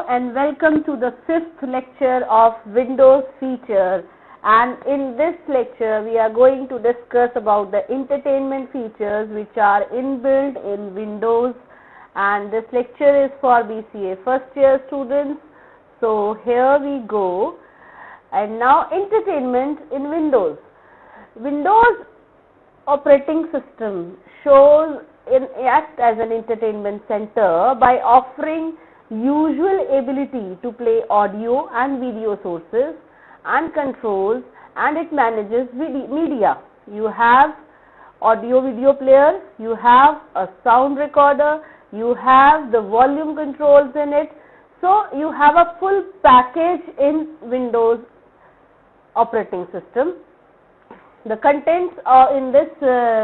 and welcome to the fifth lecture of Windows feature, and in this lecture we are going to discuss about the entertainment features which are inbuilt in Windows, and this lecture is for BCA first year students. So here we go. And now entertainment in Windows. Windows operating system acts as an entertainment center by offering usual ability to play audio and video sources and controls, and it manages media. You have audio video player, you have a sound recorder, you have the volume controls in it, so you have a full package in Windows operating system. The contents in this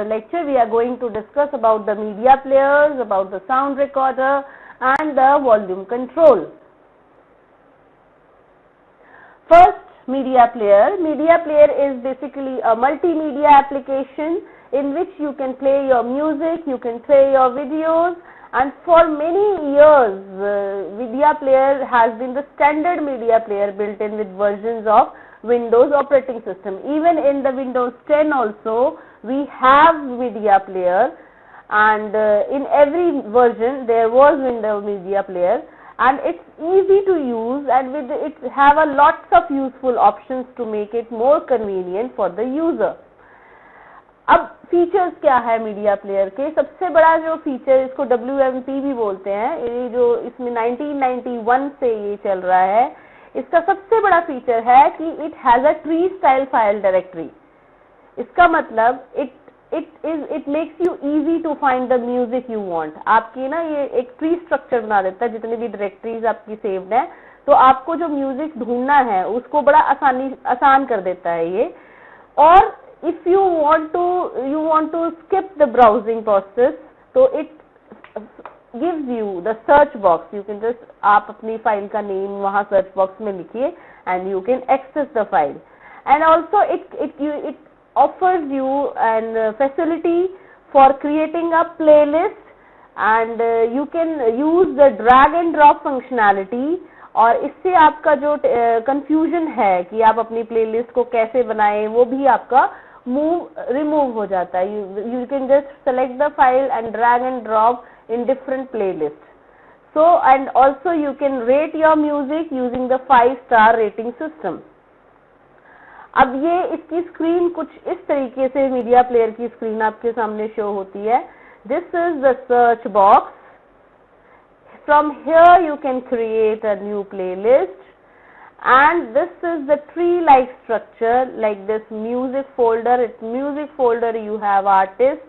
lecture we are going to discuss about the media players, about the sound recorder and the volume control. First, media player. Media player is basically a multimedia application in which you can play your music, you can play your videos, and for many years media player has been the standard media player built in with versions of Windows operating system. Even in the Windows 10 also we have media player, and in every version there was Windows media player, and it's easy to use, and with it have a lots of useful options to make it more convenient for the user. अब features क्या है media player के? सबसे बड़ा जो feature, इसको WMP भी बोलते हैं, ये जो इसमें 1991 से ये चल रहा है, इसका सबसे बड़ा फीचर है कि it has a tree style file directory. इसका मतलब it makes you easy to find the music you want. आपकी ना ये एक ट्री स्ट्रक्चर बना देता है, जितने भी डायरेक्टरीज आपकी सेव्ड है, तो आपको जो म्यूजिक ढूंढना है उसको बड़ा आसान कर देता है ये. और if you want to skip the browsing process, so it gives you the search box. You can just आप अपनी फाइल का नेम वहाँ search box में लिखिए and you can access the file. And also it offers you an facility for creating a playlist, and you can use the drag and drop functionality. और इससे आपका जो confusion है कि आप अपनी playlist को कैसे बनाएं, वो भी आपका remove हो जाता है. You can just select the file and drag and drop in different playlists. So, and also you can rate your music using the 5-star rating system. अब ये इसकी स्क्रीन कुछ इस तरीके से मीडिया प्लेयर की स्क्रीन आपके सामने शो होती है. This is the search box. From here you can create a new playlist, and this is the tree-like structure, like this music folder. It's music folder, you have artist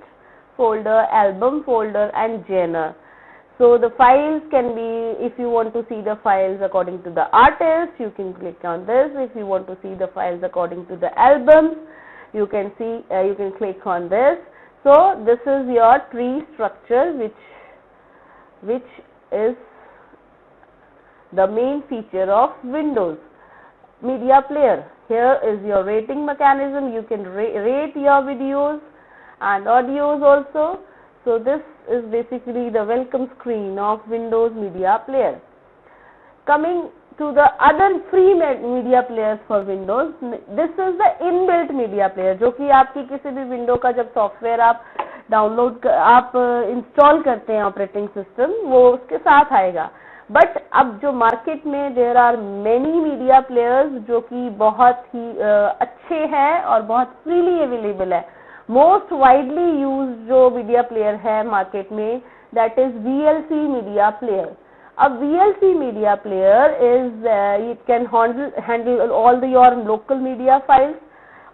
folder, album folder and genre. So the files can be, if you want to see the files according to the artist, you can click on this. If you want to see the files according to the albums, you can see, you can click on this. So this is your tree structure, which is the main feature of Windows media player. Here is your rating mechanism. You can rate your videos and audios also. So this is basically the welcome screen of Windows media player. Coming to the other free media players for Windows, this is the inbuilt media player, जो कि आपकी किसी भी window का जब software आप download आप install करते हैं ऑपरेटिंग सिस्टम, वो उसके साथ आएगा. बट अब जो मार्केट में there are many media players जो कि बहुत ही अच्छे हैं और बहुत फ्रीली अवेलेबल है. मोस्ट वाइडली यूज जो मीडिया प्लेयर है मार्केट में, that is VLC media player. अब VLC media player is it can handle all your local media files.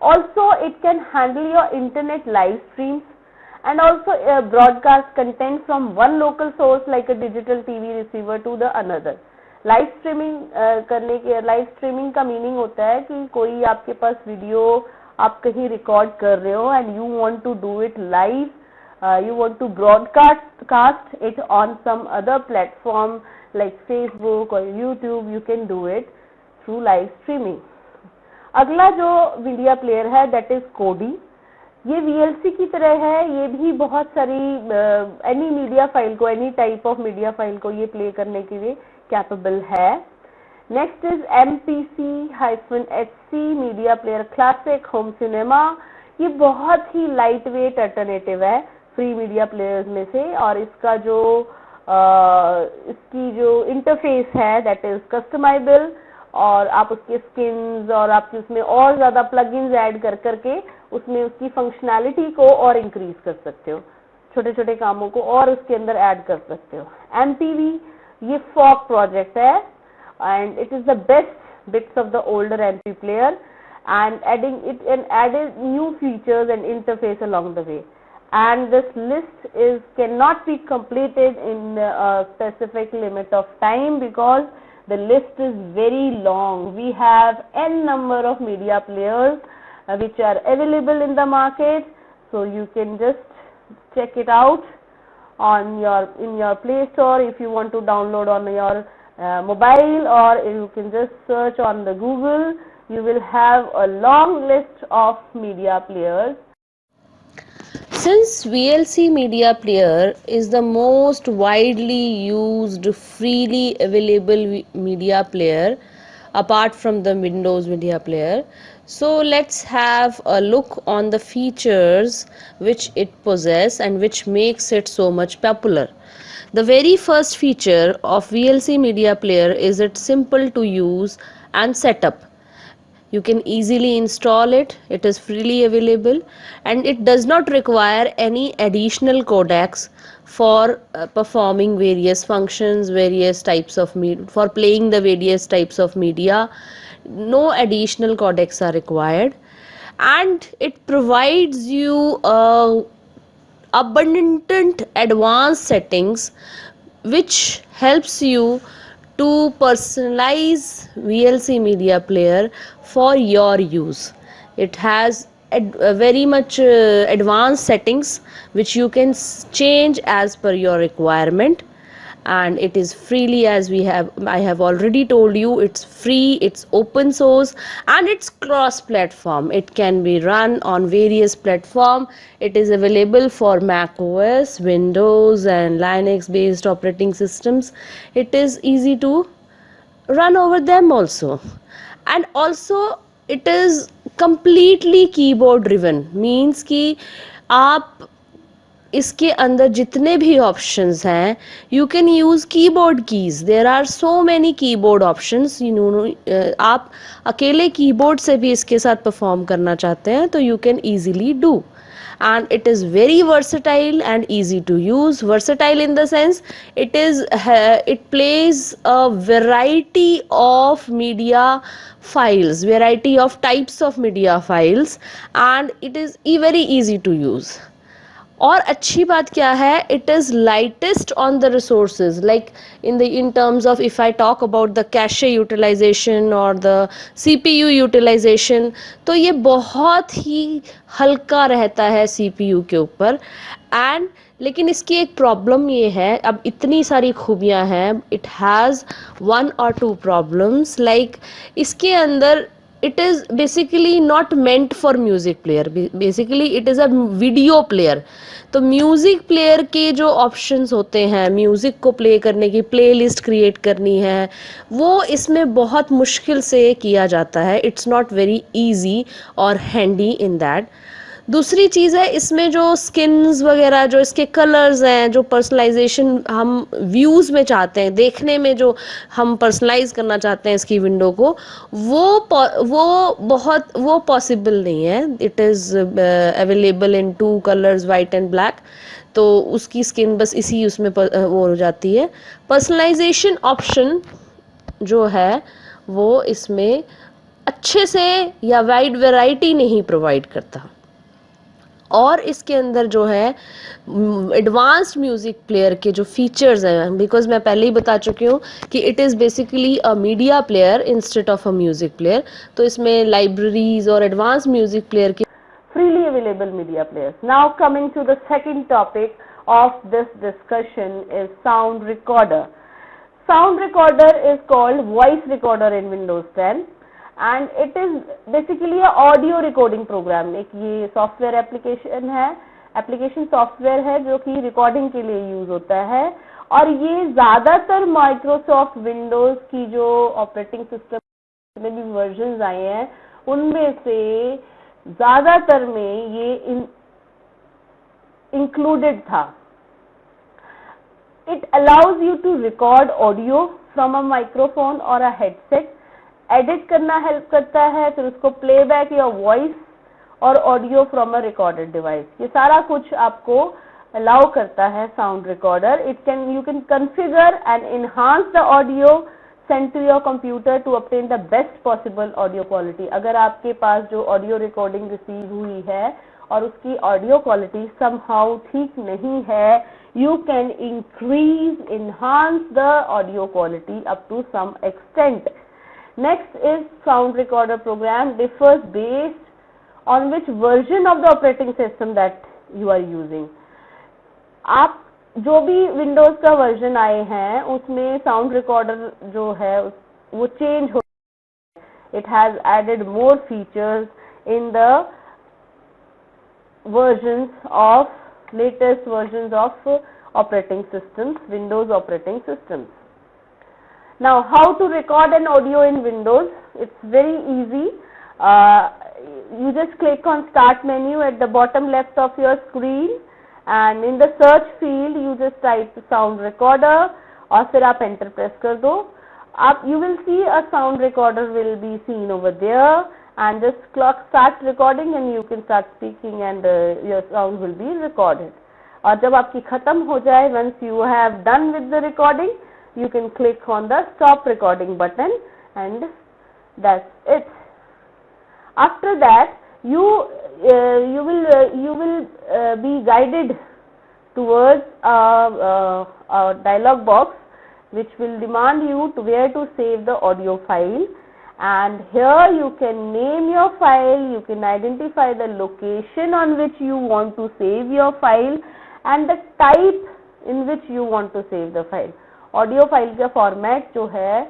Also it can handle your internet live streams, and also broadcast content from one local source like a digital TV receiver to the another. Live streaming करने के, live streaming का meaning होता है कि कोई आपके पास video आप कहीं रिकॉर्ड कर रहे हो and you want to do it live, you want to broadcast it on some other platform like Facebook or YouTube, you can do it through live streaming. अगला जो मीडिया प्लेयर है that is Kodi. ये VLC की तरह है, ये भी बहुत सारी एनी मीडिया फाइल को, any type of media file को ये प्ले करने के लिए कैपेबल है। Next is MPC-HC media player classic home cinema. ये बहुत ही लाइट वेट अल्टरनेटिव है फ्री मीडिया प्लेयर्स में से, और इसका जो इसकी जो इंटरफेस है दैट इज कस्टमाइजेबल, और आप उसके स्किन्स और आपकी उसमें और ज़्यादा प्लगइन्स ऐड कर करके उसमें उसकी फंक्शनैलिटी को और इंक्रीज कर सकते हो, छोटे छोटे कामों को और उसके अंदर ऐड कर सकते हो। MPV ये फॉग प्रोजेक्ट है and it is the best bits of the older MP player and adding it and added new features and interface along the way, and this list cannot be completed in a specific limit of time because the list is very long. We have n number of media players which are available in the market, so you can just check it out on your Play Store if you want to download on your mobile, or you can just search on the Google. You will have a long list of media players. Since VLC media player is the most widely used freely available media player apart from the Windows media player, so let's have a look on the features which it possesses and which makes it so much popular. The very first feature of VLC media player is it's simple to use and set up. You can easily install it, it is freely available, and it does not require any additional codecs for performing various functions, various types of for playing the various types of media. No additional codecs are required, and it provides you abundant advanced settings which helps you to personalize VLC media player for your use. It has very much advanced settings which you can change as per your requirement, and it is freely, as I have already told you, it's free, it's open source, and it's cross platform. It can be run on various platform. It is available for Mac OS, Windows and Linux based operating systems. It is easy to run over them also, and also it is completely keyboard driven, means कि आप इसके अंदर जितने भी options हैं, you can use keyboard keys. There are so many keyboard options. आप अकेले keyboard से भी इसके साथ परफॉर्म करना चाहते हैं तो you can easily do. And it is very versatile and easy to use. Versatile in the sense it plays a variety of media files, variety of types of media files, and it is very easy to use. और अच्छी बात क्या है, it is lightest on the resources, like in terms of if I talk about the cache utilization और the CPU utilization, तो ये बहुत ही हल्का रहता है CPU के ऊपर. एंड लेकिन इसकी एक प्रॉब्लम ये है, अब इतनी सारी खूबियाँ हैं, it has 1 or 2 problems. Like इसके अंदर it is basically not meant for music player. Basically it is a video player. तो म्यूज़िक प्लेयर के जो ऑप्शंस होते हैं, म्यूज़िक को प्ले करने की प्लेलिस्ट क्रिएट करनी है, वो इसमें बहुत मुश्किल से किया जाता है. इट्स नॉट वेरी इजी और हैंडी इन दैट. दूसरी चीज़ है, इसमें जो स्किन्स वगैरह, जो इसके कलर्स हैं, जो पर्सनलाइजेशन हम व्यूज़ में चाहते हैं, देखने में जो हम पर्सनलाइज करना चाहते हैं इसकी विंडो को, वो पॉसिबल नहीं है. It is available in 2 colours, white and black. तो उसकी स्किन बस इसी उसमें वो हो जाती है. पर्सनलाइजेशन ऑप्शन जो है वो इसमें अच्छे से या वाइड वैरायटी नहीं प्रोवाइड करता. और इसके अंदर जो है एडवांस्ड म्यूज़िक प्लेयर के जो फीचर्स हैं, बिकॉज मैं पहले ही बता चुकी हूँ कि it is basically a media player instead of a music player, तो इसमें लाइब्रेरीज और एडवांस्ड म्यूज़िक प्लेयर की freely available media players. Now coming to the second topic of this discussion is sound recorder. Sound recorder is called voice recorder in Windows 10. And it is basically a audio recording program. एक ये software application software है जो कि recording के लिए use होता है. और ये ज़्यादातर माइक्रोसॉफ्ट विंडोज़ की जो ऑपरेटिंग सिस्टम में भी वर्जन्स आए हैं उनमें से ज़्यादातर में ये इंक्लूडेड था. It allows you to record audio from a microphone or a headset. Edit करना हेल्प करता है, फिर उसको प्लेबैक या वॉइस और audio from a recorded device, ये सारा कुछ आपको अलाउ करता है sound recorder. You can configure and enhance the audio send to your computer to obtain the best possible audio quality. अगर आपके पास जो ऑडियो रिकॉर्डिंग रिसीव हुई है और उसकी ऑडियो क्वालिटी समहाउ ठीक नहीं है, you can increase, enhance the audio quality up to some extent. Next is sound recorder program differs based on which version of the operating system that you are using. आप जो भी Windows का version आए हैं उसमें sound recorder जो है वो चेंज हो, it has added more features in the latest versions of operating systems, Windows operating systems. Now, how to record an audio in Windows? It's very easy. You just click on Start menu at the bottom left of your screen, and in the search field you just type sound recorder और फिर आप enter press कर दो. You will see a sound recorder will be seen over there, and this clock starts recording and you can start speaking and your sound will be recorded. और जब आपकी खत्म हो जाए, once you have done with the recording, you can click on the stop recording button and that's it. After that you will be guided towards a dialog box which will demand you to where to save the audio file, and here you can name your file, you can identify the location on which you want to save your file and the type in which you want to save the file. Audio file का format जो है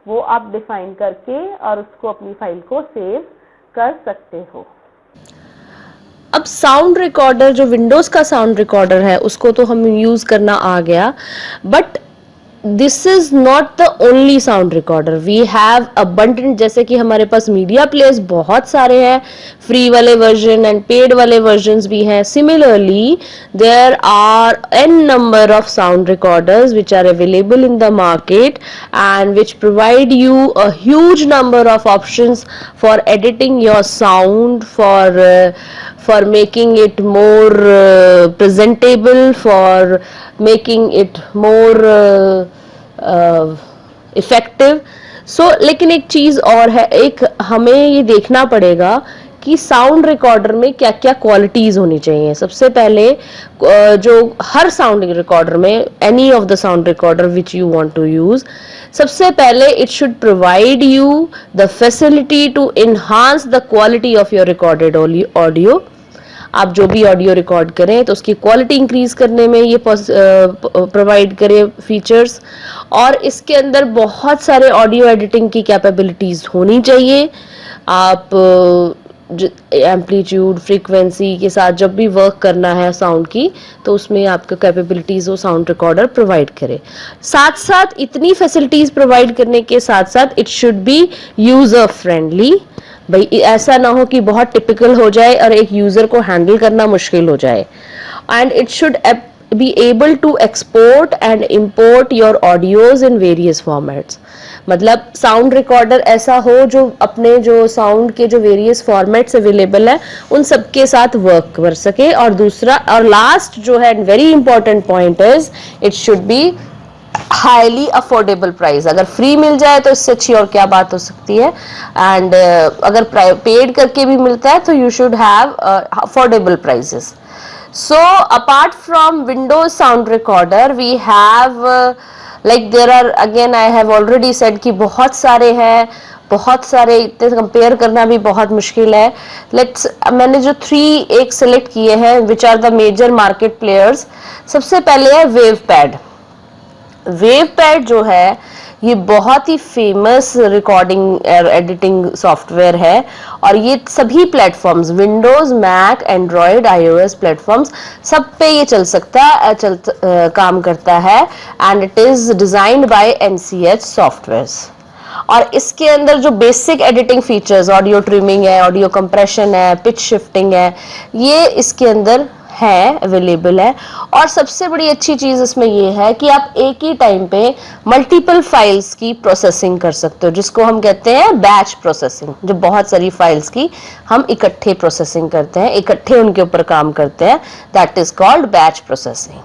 वो आप define करके और उसको अपनी file को सेव कर सकते हो. अब साउंड रिकॉर्डर जो विंडोज का साउंड रिकॉर्डर है उसको तो हम यूज करना आ गया, but this is not the only sound recorder. We have abundant, जैसे कि हमारे पास मीडिया प्लेयर्स बहुत सारे हैं, फ्री वाले वर्जन एंड पेड वाले वर्जन्स भी हैं. Similarly there are n number of sound recorders which are available in the market and which provide you a huge number of options for editing your sound, for making it more presentable, for making it more effective. लेकिन एक चीज और है, एक हमें ये देखना पड़ेगा कि साउंड रिकॉर्डर में क्या क्या क्वालिटीज होनी चाहिए. सबसे पहले जो हर साउंड रिकॉर्डर में, any of the sound recorder which you want to use, सबसे पहले it should provide you the facility to enhance the quality of your recorded audio. आप जो भी ऑडियो रिकॉर्ड करें तो उसकी क्वालिटी इंक्रीज करने में ये प्रोवाइड करे फीचर्स, और इसके अंदर बहुत सारे ऑडियो एडिटिंग की कैपेबिलिटीज होनी चाहिए. आप एम्पलीट्यूड, फ्रीक्वेंसी के साथ जब भी वर्क करना है साउंड की, तो उसमें आपका कैपेबिलिटीज वो साउंड रिकॉर्डर प्रोवाइड करे. साथ साथ इतनी फैसिलिटीज प्रोवाइड करने के साथ साथ it should be user friendly. भाई ऐसा ना हो कि बहुत टिपिकल हो जाए और एक यूजर को हैंडल करना मुश्किल हो जाए. And it should be able to export and import your audios in various formats. मतलब साउंड रिकॉर्डर ऐसा हो जो अपने जो साउंड के जो वेरियस फॉर्मेट्स अवेलेबल है उन सब के साथ वर्क कर सके. और दूसरा और लास्ट जो है very important point is it should be highly affordable price. अगर फ्री मिल जाए तो इससे अच्छी और क्या बात हो सकती है. एंड अगर पेड करके भी मिलता है तो you should have affordable prices. So apart from Windows sound recorder we have like there are, again I have already said कि बहुत सारे हैं, बहुत सारे, इतने कंपेयर करना भी बहुत मुश्किल है. मैंने जो 3 एक सिलेक्ट किए हैं which are the major market players. सबसे पहले है वेवपैड. वेवपैड जो है ये बहुत ही फेमस रिकॉर्डिंग एडिटिंग सॉफ्टवेयर है और ये सभी platforms Windows, Mac, Android, iOS platforms सब पे ये चल सकता काम करता है and it is designed by NCH softwares. और इसके अंदर जो basic editing features, audio trimming है, ऑडियो कंप्रेशन है, पिच शिफ्टिंग है, ये इसके अंदर है, अवेलेबल है। और सबसे बड़ी अच्छी चीज इसमें ये है कि आप एक ही टाइम पे मल्टीपल फाइल्स की प्रोसेसिंग कर सकते हो, जिसको हम कहते हैं बैच प्रोसेसिंग। जो बहुत सारी फाइल्स की हम इकट्ठे प्रोसेसिंग करते हैं, इकट्ठे उनके ऊपर काम करते हैं, that is called batch processing.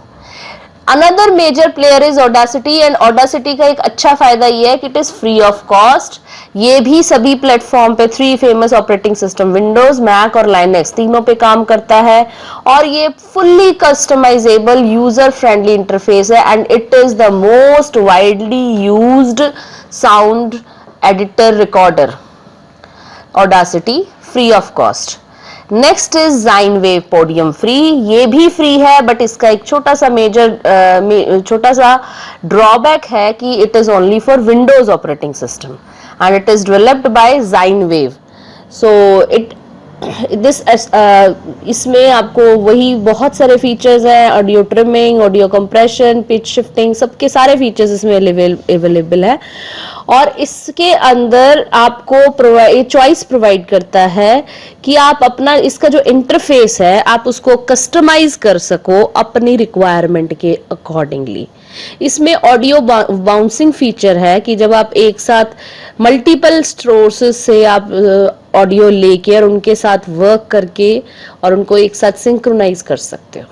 Another major player is Audacity and Audacity का एक अच्छा फायदा ये है कि it is free of cost. ये भी सभी प्लेटफॉर्म पे 3 famous operating system Windows, Mac और लाइनेक्स तीनों पे काम करता है और ये fully customizable user friendly interface है and it is the most widely used sound editor recorder. Audacity free of cost. Next is जाइन वेव पोडियम फ्री। ये भी फ्री है बट इसका एक छोटा सा ड्रॉबैक है कि it is only for Windows operating system and it is developed by जाइन वेव। सो इट दिस इसमें आपको वही बहुत सारे फीचर्स हैं, audio trimming, audio compression, pitch shifting, सबके सारे फीचर्स इसमें अवेलेबल है। और इसके अंदर आपको चॉइस प्रोवाइड करता है कि आप अपना इसका जो इंटरफेस है आप उसको कस्टमाइज कर सको अपनी रिक्वायरमेंट के अकॉर्डिंगली। इसमें ऑडियो बाउंसिंग फीचर है कि जब आप एक साथ मल्टीपल सोर्सेस से आप ऑडियो लेके और उनके साथ वर्क करके और उनको एक साथ सिंक्रोनाइज कर सकते हो।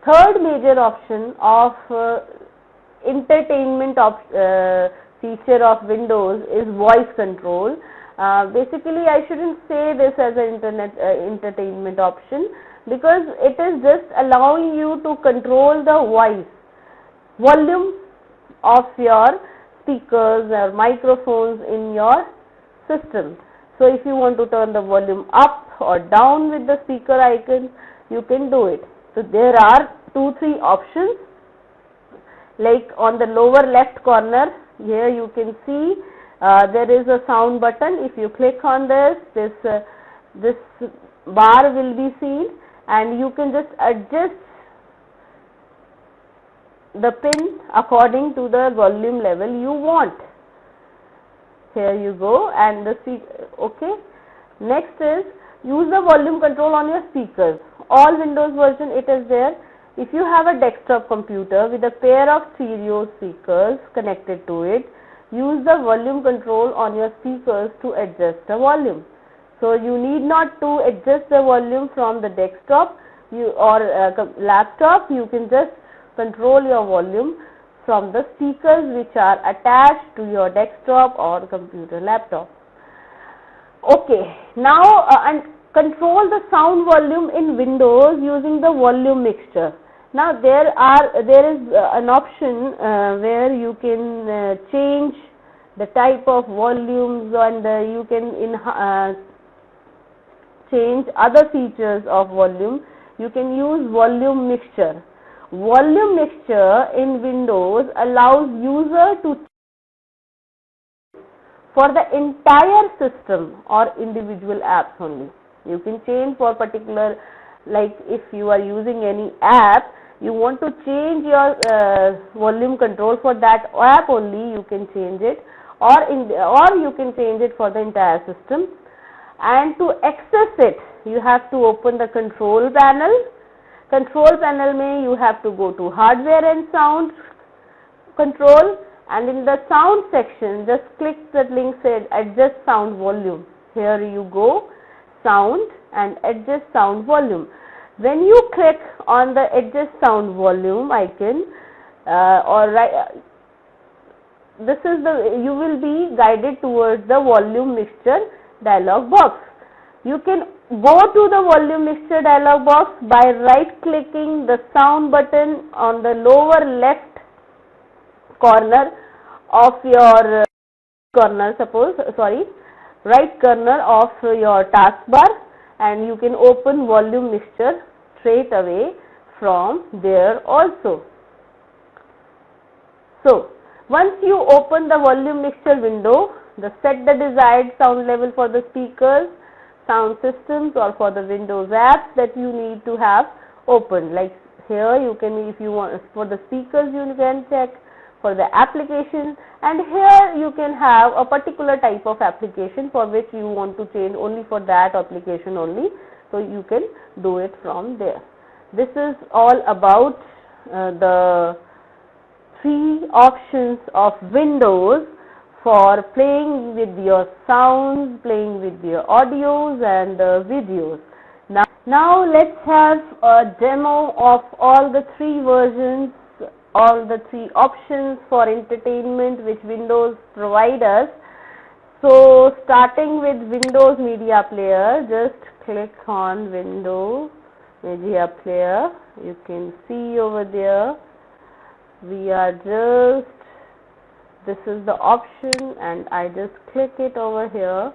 Third major option of entertainment feature of Windows is voice control. Basically, I shouldn't say this as an entertainment option because it is just allowing you to control the volume of your speakers or microphones in your system. So if you want to turn the volume up or down with the speaker icon, you can do it. So there are 2-3 options. Like on the lower left corner here you can see there is a sound button. If you click on this bar will be seen and you can just adjust the pin according to the volume level you want. Here you go and okay. Next is use the volume control on your speakers. All Windows version it is there. If you have a desktop computer with a pair of stereo speakers connected to it, use the volume control on your speakers to adjust the volume. So you need not to adjust the volume from the desktop or laptop. You can just control your volume from the speakers which are attached to your desktop or computer laptop. Okay, now and control the sound volume in Windows using the volume mixture. Now there is an option where you can change the type of volumes and you can change other features of volume. You can use volume mixture. Volume mixture in Windows allows user to for the entire system or individual apps only. You can change for particular, like if you are using any app, you want to change your volume control for that app only, you can change it, or you can change it for the entire system. And to access it, you have to open the control panel. Control panel mein you have to go to hardware and sound control, and in the sound section just click the link said adjust sound volume. Here you go, sound and adjust sound volume. When you click on the adjust sound volume icon you will be guided towards the volume mixture dialog box. You can go to the volume mixture dialog box by right clicking the sound button on the lower left corner of your right corner of your taskbar, and you can open volume mixture straight away from there also. So once you open the volume mixture window, set the desired sound level for the speakers, sound systems, or for the Windows apps that you need to have open. Like here you can, if you want, for the speakers you can check, for the application, and here you can have a particular type of application for which you want to change only for that application only, so you can do it from there. This is all about the three options of Windows for playing with your sounds, playing with your audios and videos. Now let's have a demo of all the three versions, all the three options for entertainment which Windows provide us. So starting with Windows Media Player, just click on Windows Media Player. You can see over there, we are just, this is the option, and I just click it over here.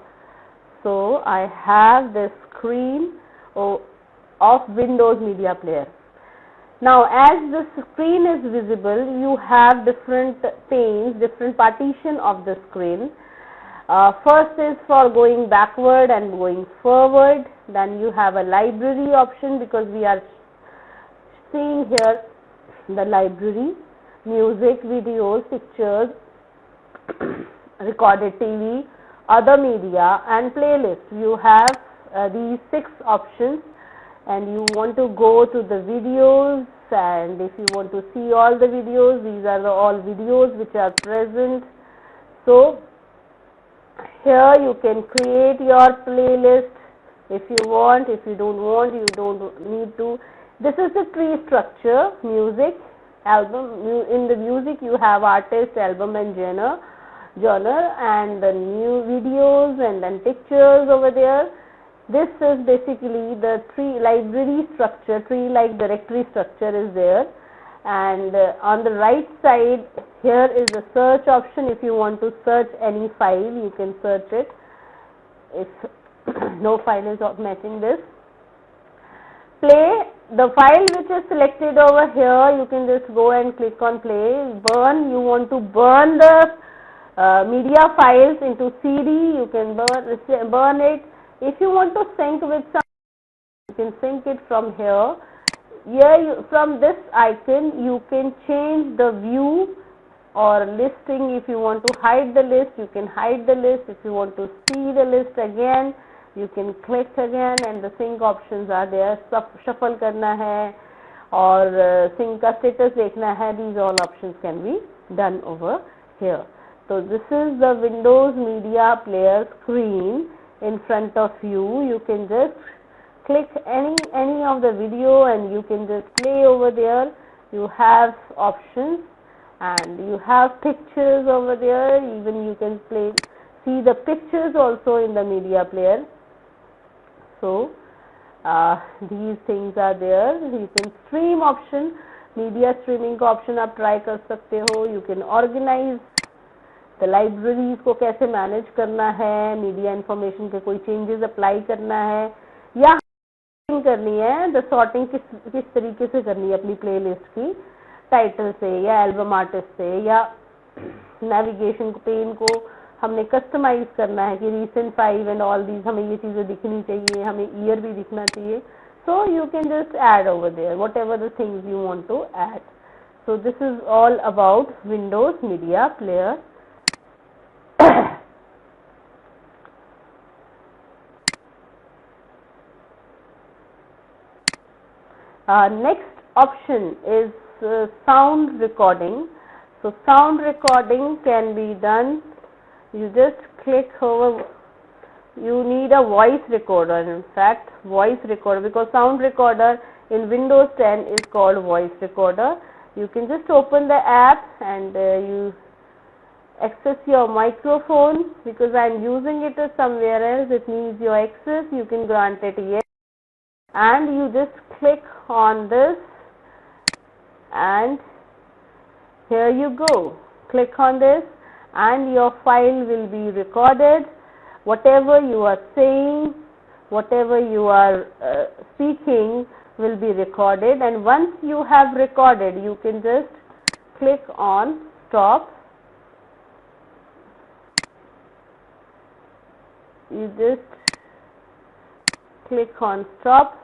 So I have this screen of Windows Media Player. Now as the screen is visible, you have different panes, different partition of the screen. First is for going backward and going forward. Then you have a library option, because we are seeing here the library, music, videos, pictures, recorded TV, other media and playlist. You have these 6 options, and you want to go to the videos, and if you want to see all the videos, these are all videos which are present. So here you can create your playlist if you want. If you don't want, you don't need to. This is the tree structure: music, album. In the music you have artist, album and genre, and the new videos and then pictures over there. This is basically the tree library structure, tree like directory structure is there, and on the right side here is the search option. If you want to search any file, you can search it if no file is matching this. Play, the file which is selected over here, you can just go and click on play. Burn, you want to burn the media files into CD, you can burn it. If you want to sync with some, you can sync it from here. Here from this icon you can change the view or listing. If you want to hide the list, you can hide the list. If you want to see the list again, you can click again, and the sync options are there. Shuffle करना है और sync का status देखना है. These all options can be done over here. So this is the Windows Media Player screen in front of you. You can just click any of the video and you can just play over there. You have options and you have pictures over there. Even you can see the pictures also in the media player. So these things are there. You can stream option, media streaming का option आप try कर सकते हो. You can organize the libraries को कैसे manage करना है, media information के कोई चेंजेस अप्लाई करना है या करनी है, द सॉर्टिंग किस तरीके से करनी है अपनी प्लेलिस्ट की, टाइटल से या एल्बम आर्टिस्ट से, या नेविगेशन पेन को हमने कस्टमाइज करना है कि रीसेंट 5 एंड ऑल दीज हमें ये चीज़ें दिखनी चाहिए, हमें ईयर भी दिखना चाहिए. So you can just add over there whatever the things you want to add. So this is all about Windows Media Player. Next option is sound recording. So sound recording can be done. You just click over. You need a voice recorder. In fact, voice recorder, because sound recorder in Windows 10 is called voice recorder. You can just open the app and you access your microphone. Because I am using it somewhere else, it needs your access. You can grant it yes, and you just click on this and here you go. Click on this and your file will be recorded. Whatever you are saying, whatever you are speaking will be recorded, and once you have recorded, you can just click on stop. You just click on stop.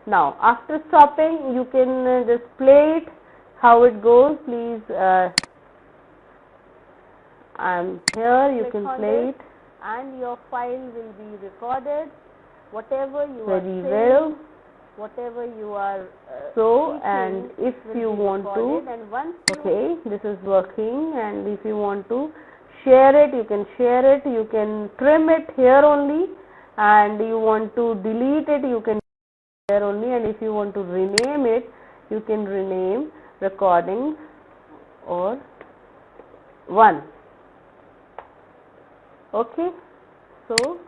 Now after stopping you can just play it how it goes. Please I'm here, you can play it and your file will be recorded, whatever you are saying, very well, whatever you are so, and if you want to, and once okay, this is working, and if you want to share it, you can share it, you can trim it here only, and you want to delete it, you can here only, and if you want to rename it, you can rename recordings or 1. Okay, so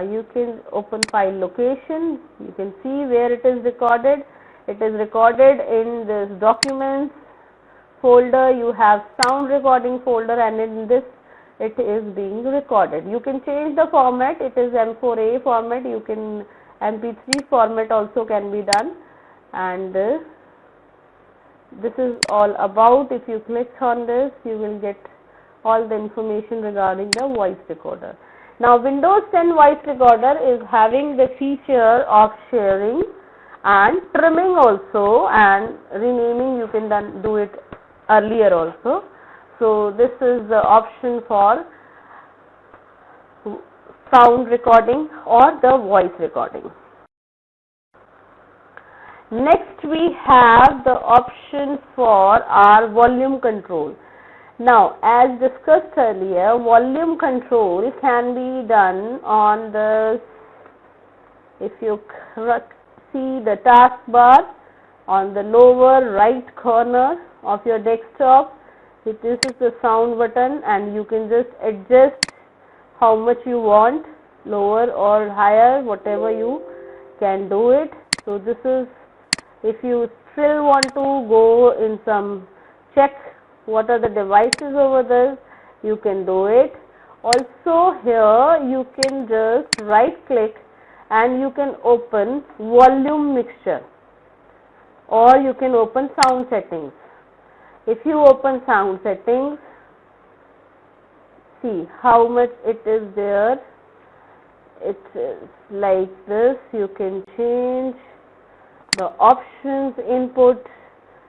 you can open file location, you can see where it is recorded. It is recorded in this documents folder, you have sound recording folder, and in this it is being recorded. You can change the format, it is M4A format, you can MP3 format also can be done, and this is all about. If you click on this, you will get all the information regarding the voice recorder. Now Windows 10 voice recorder is having the feature of sharing and trimming also, and renaming you can do it earlier also. So this is the option for sound recording or the voice recording. Next we have the option for our volume control. Now as discussed earlier, volume control can be done on the, if you see the taskbar on the lower right corner of your desktop, this is the sound button, and you can just adjust how much you want, lower or higher, whatever you can do it. So this is, if you still want to go in some check what are the devices over there, you can do it. Also here you can just right click and you can open volume mixture, or you can open sound settings. If you open sound settings, see how much it is there. It is like this. You can change the options, input,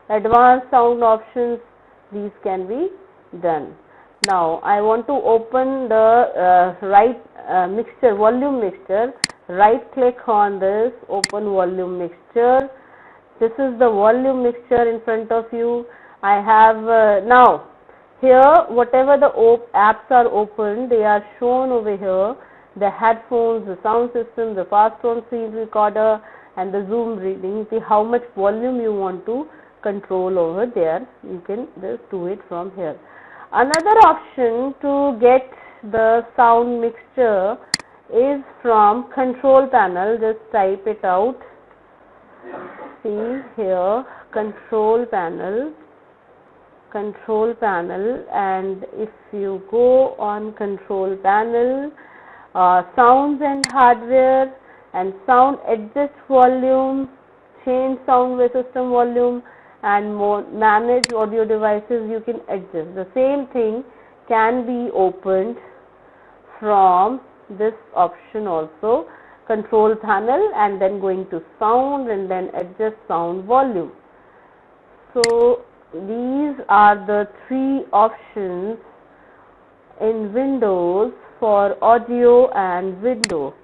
advanced sound options, these can be done. Now I want to open the mixture, volume mixture. Right click on this, open volume mixture. This is the volume mixture in front of you. I have now here whatever the apps are open, they are shown over here. The headphones, the sound system, the fast tone screen recorder, and the zoom reading. See how much volume you want to control over there. You can just do it from here. Another option to get the sound mixture is from control panel. Just type it out. See here, control panel, and if you go on control panel, sounds and hardware, and sound adjust volume, change sound wave system volume, and manage audio devices, you can adjust. The same thing can be opened from this option also, control panel, and then going to sound and then adjust sound volume. So these are the 3 options in Windows for audio and video.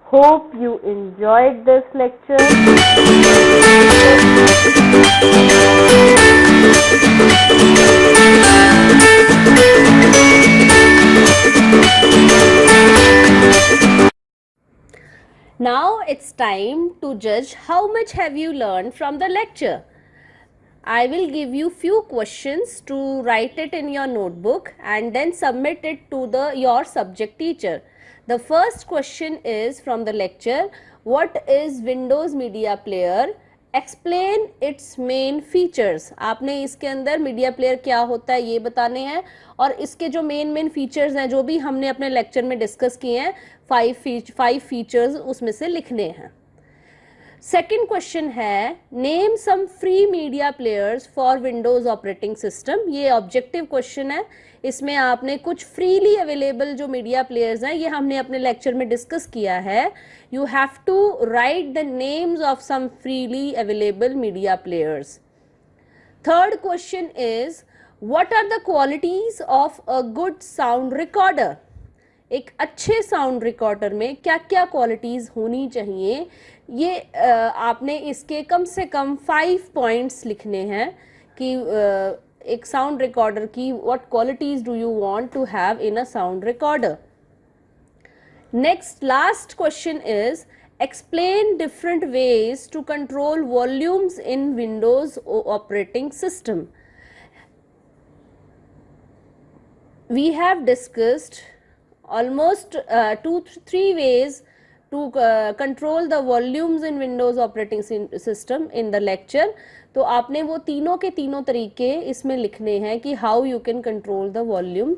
Hope you enjoyed this lecture. Now it's time to judge how much have you learned from the lecture. I will give you few questions to write it in your notebook and then submit it to your subject teacher. The first question is from the lecture, what is Windows Media Player? Explain its main features. आपने इसके अंदर media player क्या होता है ये बताने हैं, और इसके जो मेन फीचर्स हैं जो भी हमने अपने लेक्चर में डिस्कस किए हैं, 5 फीचर्स उसमें से लिखने हैं. सेकेंड क्वेश्चन है name some free media players for Windows operating system. ये ऑब्जेक्टिव क्वेश्चन है, इसमें आपने कुछ फ्रीली अवेलेबल जो मीडिया प्लेयर्स हैं, ये हमने अपने लेक्चर में डिस्कस किया है। You have to write the names of some freely available media players. Third question is what are the qualities of a good sound recorder. एक अच्छे साउंड रिकॉर्डर में क्या क्या क्वालिटीज़ होनी चाहिए, ये आपने इसके कम से कम 5 पॉइंट्स लिखने हैं कि एक साउंड रिकॉर्डर की what qualities do you want to have in a sound recorder. Next last question is explain different ways to control volumes in Windows operating system. We have discussed almost 2-3 ways to control the volumes in Windows operating system in the lecture. तो आपने वो तीनों के तीनों तरीके इसमें लिखने हैं कि how you can control the volume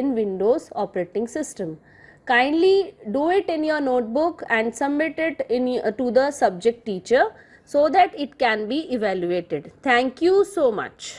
in Windows operating system. Kindly do it in your notebook and submit it to the subject teacher so that it can be evaluated. Thank you so much.